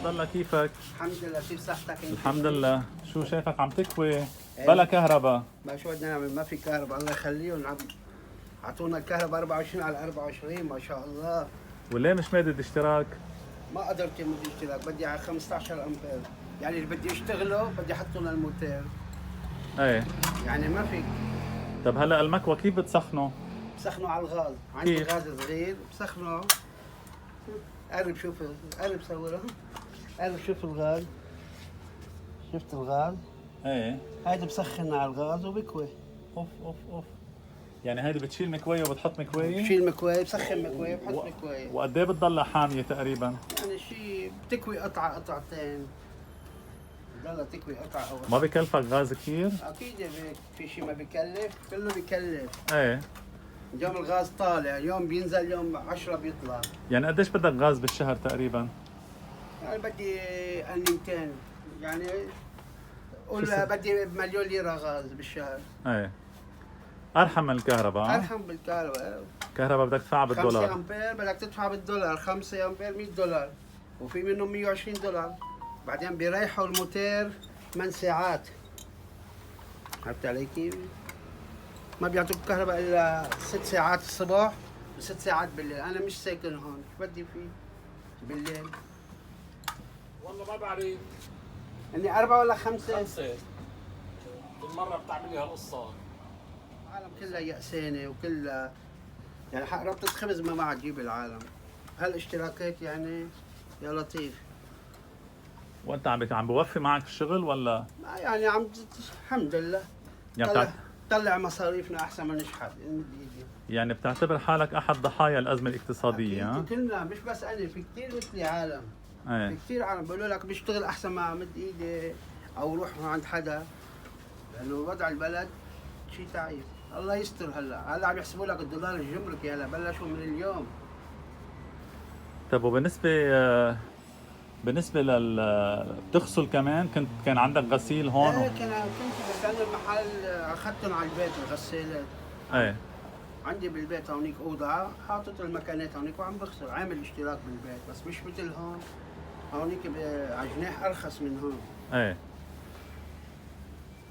عبد الله كيفك؟ الحمد لله. كيف صحتك انت؟ الحمد لله. شو شايفك عم تكوي بلا كهرباء؟ ما شو بدنا نعمل، ما في كهرباء. الله يخليهم اعطونا الكهرباء 24 على 24 ما شاء الله. وليه مش مادد اشتراك؟ ما قدرت يمد اشتراك، بدي على 15 امبير، يعني اللي بدي اشتغله بدي احط لنا الموتير، ايه. يعني ما في. طب هلا المكوى كيف بتسخنه؟ بسخنه على الغاز، عندي كيف؟ غاز صغير بسخنه. قرب شوف، قرب صوره، قرب شوف الغاز. شفت الغاز؟ ايه. هيدا بسخن على الغاز وبكوي. اوف اوف اوف. يعني هيدي بتشيل مكوية وبتحط مكوية؟ بشيل مكواي، بسخن مكواي، بحط مكواي. وقد ايه بتضلها حامية تقريبا؟ يعني شيء بتكوي قطعة قطعتين، بضلها تكوي قطعة أو ما بكلفك غاز كثير؟ أكيد في شيء ما بكلف، كله بكلف. ايه. يوم الغاز طالع، يوم بينزل، يوم 10 بيطلع. يعني قديش بدك غاز بالشهر تقريبا؟ يعني بدي 200، يعني قول شو بدي مليون ليرة غاز بالشهر. ايه. ارحم من الكهرباء. أرحم بالكهرباء. الكهرباء بدك تدفعها 5 بالدولار. أمبير بدك تدفع بالدولار، 5 أمبير $100، وفي منهم $120. بعدين بيريحوا الموتير 8 ساعات. عرفت علي كيف؟ ما بيعطوك كهرباء الا 6 ساعات الصبح و6 ساعات بالليل. انا مش ساكن هون، شو بدي فيه بالليل؟ والله ما بعرف. اني 4 ولا 5. 5 بالمرة بتعمليها القصة. العالم كلها يأسانة وكلها، يعني حق ربطة خبز ما معها تجيب العالم. هالاشتراكات يعني يا لطيف. وانت عم بوفي معك الشغل ولا؟ ما يعني الحمد لله. يعني طلع مصاريفنا احسن ما نشحت. يعني بتعتبر حالك احد ضحايا الازمه الاقتصاديه؟ ها؟ كلنا، مش بس انا، في كثير مثلي عالم. ايه. في كثير عالم بيقولوا لك بشتغل احسن ما امد ايدي او روح عند حدا، لانه وضع البلد شيء تعيس. الله يستر. هلا عم يحسبوا لك الدولار الجمركي، هلا بلشوا من اليوم. طب بالنسبه بتغسل كمان؟ كان عندك غسيل هون؟ ايه كنت بس انا المحل اخذتهم على البيت الغسالات. ايه. عندي بالبيت هونيك اوضه، حاطط المكانات هونيك وعم بغسل، عامل اشتراك بالبيت، بس مش مثل هون. هونيك على جناح ارخص من هون. ايه.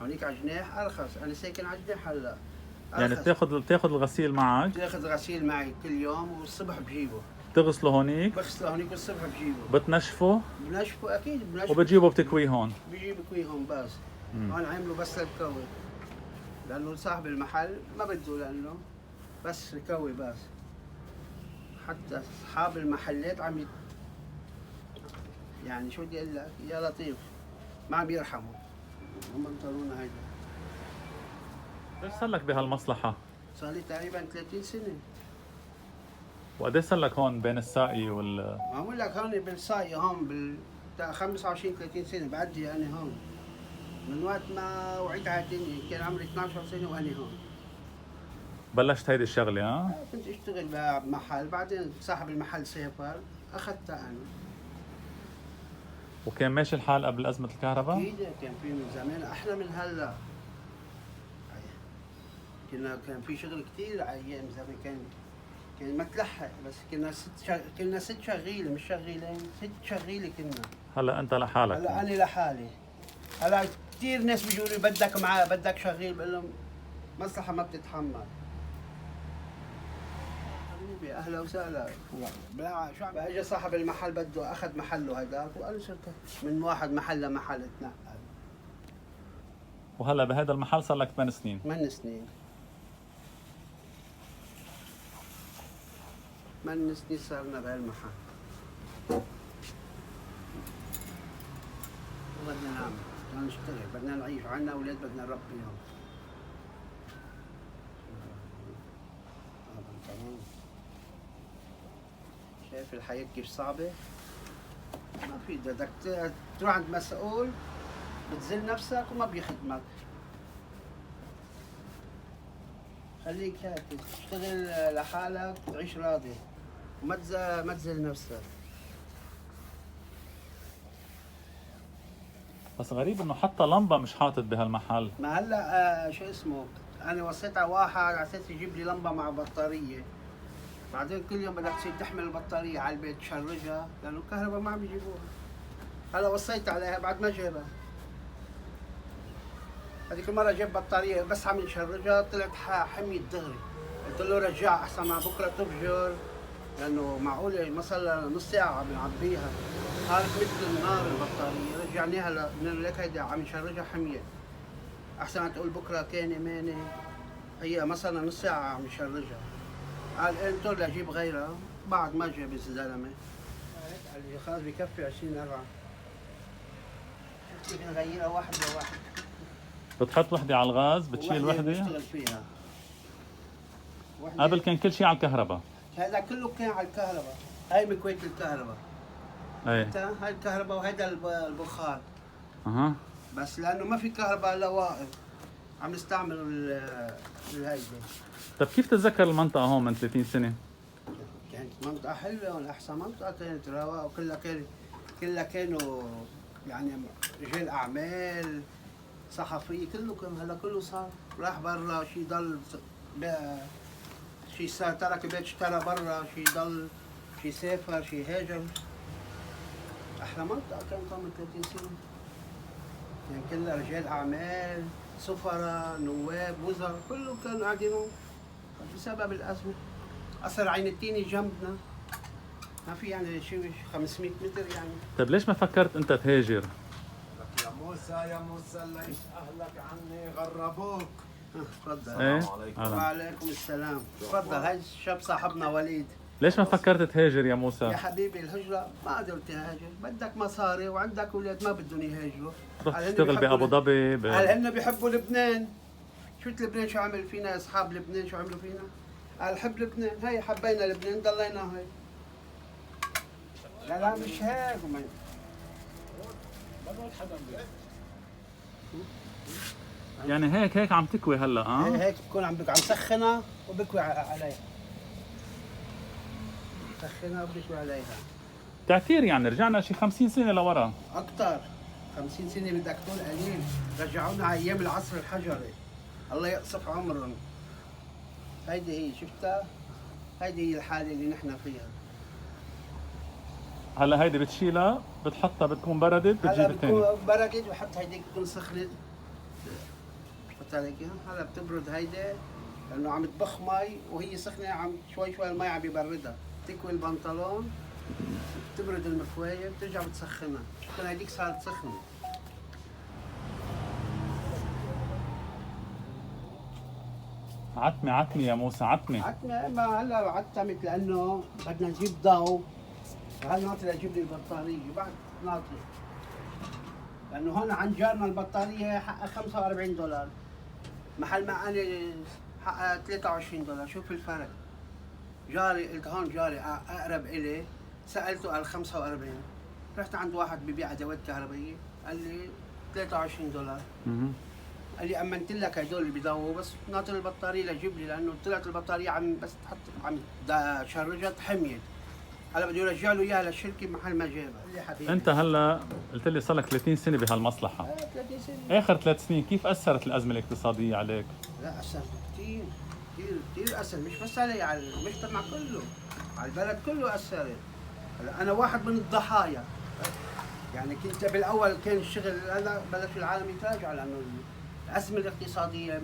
هونيك على جناح ارخص، انا ساكن على جناح هلا. يعني بتاخذ الغسيل معك؟ باخذ غسيل معي كل يوم والصبح بجيبه. بتغسله هونيك؟ بغسله هونيك والصبح بجيبه. بتنشفه؟ بنشفه اكيد بنشفه. وبتجيبه بتكويه هون؟ بيجي بكوي هون بس. هون عملوا بس للكوي، لانه صاحب المحل ما بده، لانه بس الكوي بس. حتى اصحاب المحلات يعني شو بدي اقول لك يا لطيف، ما عم يرحموا، هم مطرونا هيدا. قديش صار لك بهالمصلحه؟ صار لي تقريبا 30 سنه. وقديش صار لك هون بين الساقي ما بقول لك هون بالساقية، هون 25 30 سنه بعدي انا هون. من وقت ما وعيت على الدنيا كان عمري 12 سنه وانا هون. بلشت هيدي الشغله؟ ها؟ كنت اشتغل بمحل، بعدين صاحب المحل سافر، اخذتها انا. وكان ماشي الحال قبل ازمه الكهرباء؟ اكيد كان في من زمان احلى من هلا. كان في شغل كثير على ايام زمان. كان متلحق، بس كنا ست شغيله، مش شغيلين، 6 شغيله كنا. هلا انت لحالك؟ هلا انا لحالي. هلا كثير ناس بيجوا لي بدك معاه، بدك شغيل، بقول لهم مصلحه ما بتتحمل. حبيبي اهلا وسهلا. شو عم اجى صاحب المحل بده اخذ محله هذاك، وانا صرت من واحد محل لمحل اتنقل. وهلا بهذا المحل صار لك 8 سنين؟ 8 سنين. 8 سنين صارنا بهالمحل. بدنا نعمل، بدنا نشتغل، بدنا نعيش، عندنا اولاد بدنا نربيهم. شايف الحياة كيف صعبة؟ ما في، بدك تروح عند مسؤول بتذل نفسك وما بيخدمك. خليك هيك تشتغل لحالك، تعيش راضي وما تذل نفسك. بس غريب انه حتى لمبه مش حاطط بهالمحل. ما هلا شو اسمه، انا وصيت على واحد على اساس يجيب لي لمبه مع بطاريه، بعدين كل يوم بدك تصير تحمل البطاريه على البيت تشرجها، لانه الكهرباء ما عم يجيبوها. هلا وصيت عليها بعد ما جابها. هذيك المرة جاب بطارية بس عم نشرجها طلعت حميت دغري. قلت له رجع أحسن ما بكرة تفجر، لأنه معقولة ما صار لها نص ساعة عم نعبيها. صارت مثل النار البطارية، رجعناها من لك هيدا عم نشرجها حميت. أحسن ما تقول بكرة كاني ماني، هي ما صار لها نص ساعة عم نشرجها. قال انطر لأجيب غيرها، بعد ما جاب الزلمة. قال لي خلاص بكفي 20 أربعة. كيف نغيرها واحدة واحدة. بتحط وحده على الغاز بتشيل وحده. بشتغل فيها. قبل كان كل شيء على الكهرباء. هذا كله كان على الكهرباء، هاي مكوية الكهرباء. ايه هاي الكهرباء وهذا البخار. اها. بس لأنه ما في كهرباء إلا واقف عم نستعمل الهيدي. طيب كيف تتذكر المنطقة هون من 30 سنة؟ كانت منطقة حلوة وأحسن منطقة، كانت رواق وكلها كانوا يعني رجال أعمال صحفية، كله كان. هلا كله صار راح برا، شي ضل شي صار ترك البيت اشترى برا، شي ضل، شي سافر، شي هاجر. أحلى منطقة كانت من 30 سنة، يعني كلها رجال أعمال، سفراء، نواب، وزراء، كله كانوا قاعدين هون. بسبب الأزمة أثر عين التيني جنبنا، ما في يعني شي 500 متر يعني. طيب ليش ما فكرت انت تهاجر؟ يا موسى يا موسى ليش اهلك عني غربوك؟ تفضل. ايه؟ عليكم. أهلا. وعليكم السلام. تفضل. هاي الشاب صاحبنا وليد. ليش ما فكرت تهاجر يا موسى؟ يا حبيبي الهجرة ما قدرت اهاجر، بدك مصاري وعندك اولاد ما بدهم يهاجروا. تروح قال هن تشتغل بيحبوا بأبو ظبي قال هن بيحبوا لبنان. شفت لبنان شو عمل فينا، اصحاب لبنان شو عملوا فينا؟ قال حب لبنان، هي حبينا لبنان ضلينا هيك. لا لا مش هيك. يعني هيك عم تكوي هلا اه؟ هيك بكون عم سخنها وبكوي عليها. سخنها وبكوي عليها. تعتير يعني رجعنا شي 50 سنة لورا. أكثر 50 سنة بدك تقول قليل، رجعونا على أيام العصر الحجري، الله يقصف عمرهم. هيدي هي شفتها؟ هيدي هي الحالة اللي نحن فيها. هلا هيدي بتشيلها بتحطها بتكون بردت هلا بتجيب تاني. بتكون بردت وحط هيديك بتكون سخنت. شفت عليك؟ هلا بتبرد هيدي لأنه عم تبخ مي وهي سخنة، عم شوي شوي المي عم يبردها، بتكوي البنطلون، بتبرد المكواية، بترجع بتسخنها، شفت هيديك صارت سخنة. عتمة يا موسى عتمة. عتمة ما هلا عتمت لأنه بدنا نجيب ضوء، وهل ناطر أجيب لي البطارية بعد ناطر، لأنه هون عند جارنا البطارية حقها 45$، محل ما أنا حقها 23$، شوف الفرق. جاري قلت هون جاري أقرب إلي، سألته قال 45، رحت عند واحد ببيع أدوات كهربائية قال لي 23$. مهم. قال لي امنت لك هدول اللي بيضووا، بس ناطر البطاريه لجيب لي، لانه طلعت البطاريه عم بس تحط عم شرجت حميت. هلا بده يرجع له اياها للشركه محل ما جابها. قال لي حبيبي انت هلا قلت لي صار لك 30 سنة بهالمصلحة. 30 سنه. اخر 3 سنين كيف اثرت الازمة الاقتصادية عليك؟ لا اثر كثير كثير اثر، مش بس علي، على المجتمع كله، على البلد كله اثرت. هلا انا واحد من الضحايا، يعني كنت بالاول كان الشغل، هلا بلش العالم يتراجع لانه الأزمة الاقتصادية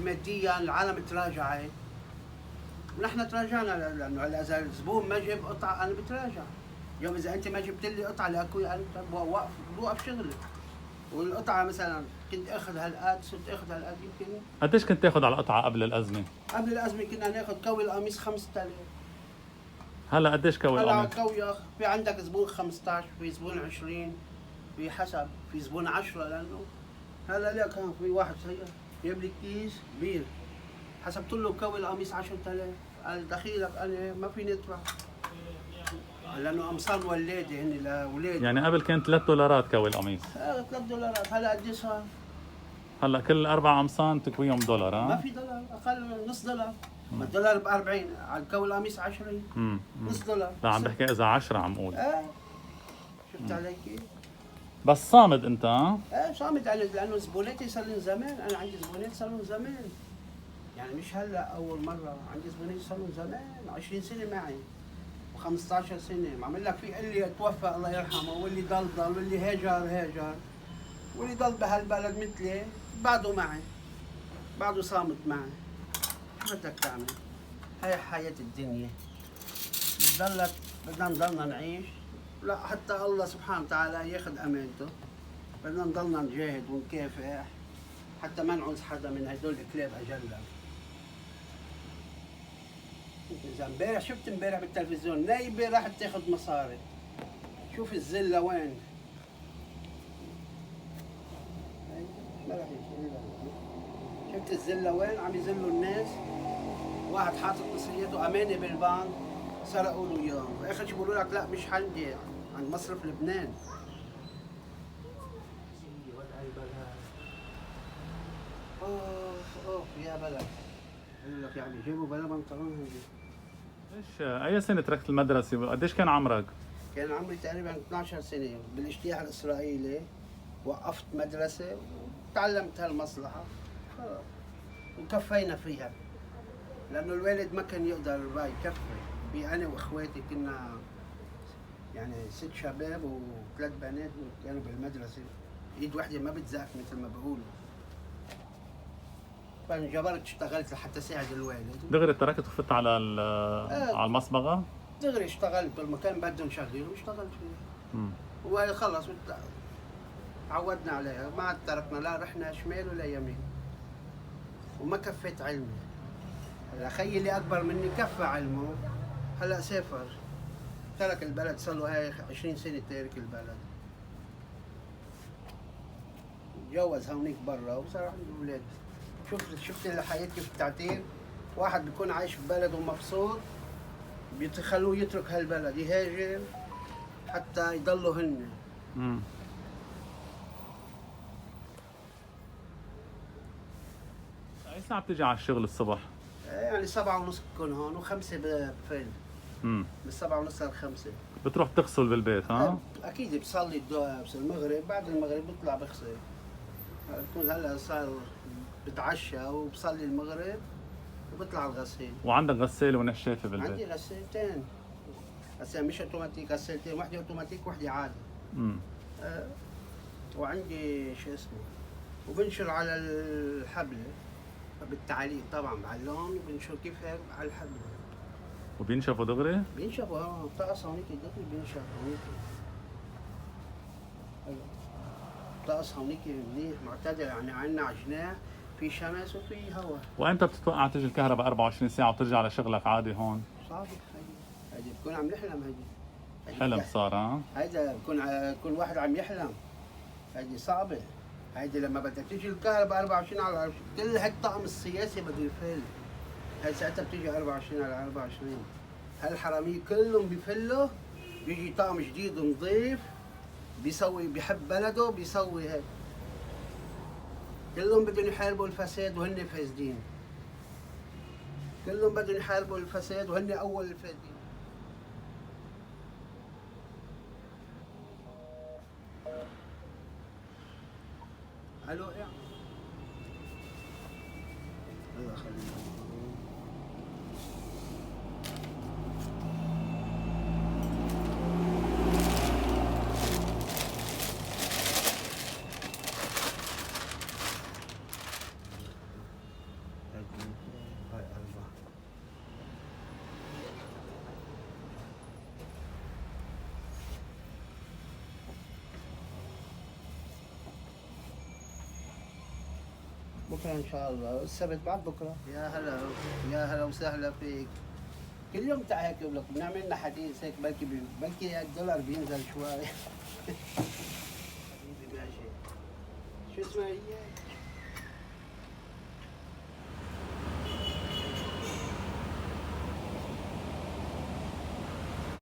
ماديا العالم تراجعت، ونحن تراجعنا لأنه هلا إذا الزبون ما جاب قطعة أنا بتراجع. اليوم إذا أنت ما جبت لي قطعة لأكوي أنا بوقف شغلي. والقطعة مثلا كنت آخذ هالقد، صرت آخذ هالقد يمكن. قديش كنت تاخذ على القطعة قبل الأزمة؟ قبل الأزمة كنا ناخذ كوي القميص 5000. هلا قديش كوي هلا القميص؟ كوي في عندك زبون 15، في زبون 20، في حسب، في زبون 10، لأنه هلا لك في واحد سيء جاب لي كيس كبير، حسبت له كوي القميص 10000، قال دخيلك انا ما فيني ادفع، لانه قمصان ولاده هن لاولاد. يعني قبل كان $3 كوي القميص. $3، هلا قد ايه صار؟ هلا كل 4 قمصان تكويهم $1 ما ها؟ في دولار، اقل من نص دولار. ما الدولار ب 40، على الكوي القميص 20، نص دولار. لا عم بحكي اذا 10 عم قول. شفت علي كيف؟ بس صامد انت ها؟ صامت علي لانه زبوناتي صار لهم زمان، انا عندي زبونات صار لهم زمان. يعني مش هلا اول مره، عندي زبونات صار لهم زمان 20 سنه معي. 15 سنه معمل لك في اللي توفى الله يرحمه، واللي ضل واللي هاجر، واللي ضل بهالبلد مثلي بعده معي، بعده صامت معي. شو بدك تعمل؟ هاي حياة الدنيا، بدنا نضلنا نعيش، لا حتى الله سبحانه وتعالى ياخذ امانته، بدنا نضلنا نجاهد ونكافح حتى ما نعوز حدا من هدول الكلاب اجلا. اذا امبارح بالتلفزيون نايبه راح تاخذ مصاري، شوف الذله وين. ما راح يجي. شفت الذله وين عم يذلوا الناس؟ واحد حاطط مصرياته امانه بالبنك سرقوا له اياه، واخر شيء بيقولوا لك لا مش عندي، عند مصرف لبنان. اوف يا بلد، بقول لك يعني جيبوا بلا بنطلون هيك. اي سنه تركت المدرسه وقديش كان عمرك؟ كان عمري تقريبا 12 سنه بالاجتياح الاسرائيلي، وقفت مدرسه وتعلمت هالمصلحه خلاص وكفينا فيها، لانه الوالد ما كان يقدر بقى يكفي. في انا واخواتي كنا يعني 6 شباب و3 بنات كانوا بالمدرسه، ايد واحده ما بتزاف مثل ما بقولوا. فانجبرت اشتغلت لحتى ساعد الوالد. دغري تركت وفت على على المصبغه؟ دغري اشتغلت بالمكان بدهم شغلين واشتغلت فيه. وخلص عودنا عليها، ما عاد تركنا لا رحنا شمال ولا يمين. وما كفيت علمي. هلا خيي اللي اكبر مني كفى علمه، هلا سافر ترك البلد، صار له هاي 20 سنه تارك البلد. تجوز هونيك برا وصار عنده اولاد. شفت الحياه كيف بتعتير؟ واحد بيكون عايش ببلده ومبسوط بيخلوه يترك هالبلد يهاجر حتى يضلوا هن. اي ساعه بتيجي على الشغل الصبح؟ يعني 7:30 بكون هون و5 بفل. من 7:30 ل5. بتروح تغسل بالبيت ها؟ اكيد بصلي المغرب، بعد المغرب بطلع بغسل. بكون هلا صار بتعشى وبصلي المغرب وبطلع الغسيل. وعندك غسالة ونشافة بالبيت؟ عندي غسالتين، هسه مش اوتوماتيك، غسالتين، وحده اوتوماتيك وحده عادي. وعندي شو اسمه، وبنشر على الحبل بالتعليق طبعا بعلون، وبنشر كيف هيك على الحبل. وبينشفوا دغري؟ بينشفوا بطقس هونيك دغري بينشف هونيك. بطقس هونيك منيح معتدل، يعني عندنا على جناح في شمس وفي هواء. وامتى بتتوقع تيجي الكهرباء 24 ساعة وترجع لشغلك عادي هون؟ صعب هيدي بكون عم نحلم هيدي. حلم صار ها؟ هيدا بكون كل واحد عم يحلم. هيدي صعبة. هيدي لما بدك تيجي الكهرباء 24 على 24، كل هالطقم السياسي بده يفل. هي ساعتها بتيجي 24 على 24. هالحرامية كلهم بيفلوا، بيجي طقم جديد نظيف بيسوي، بيحب بلده بيسوي هيك. كلهم بدهم يحاربوا الفساد وهن فاسدين. كلهم بدهم يحاربوا الفساد وهن اول الفاسدين. الو يا الله يخليك. بكره ان شاء الله، السبت بعد بكره. يا هلا يا هلا وسهلا فيك. كل يوم تعال هيك بقول لك بنعمل لنا حديث هيك، بلكي الدولار بينزل شوي. حبيبي ماشي. شو اسمها هي؟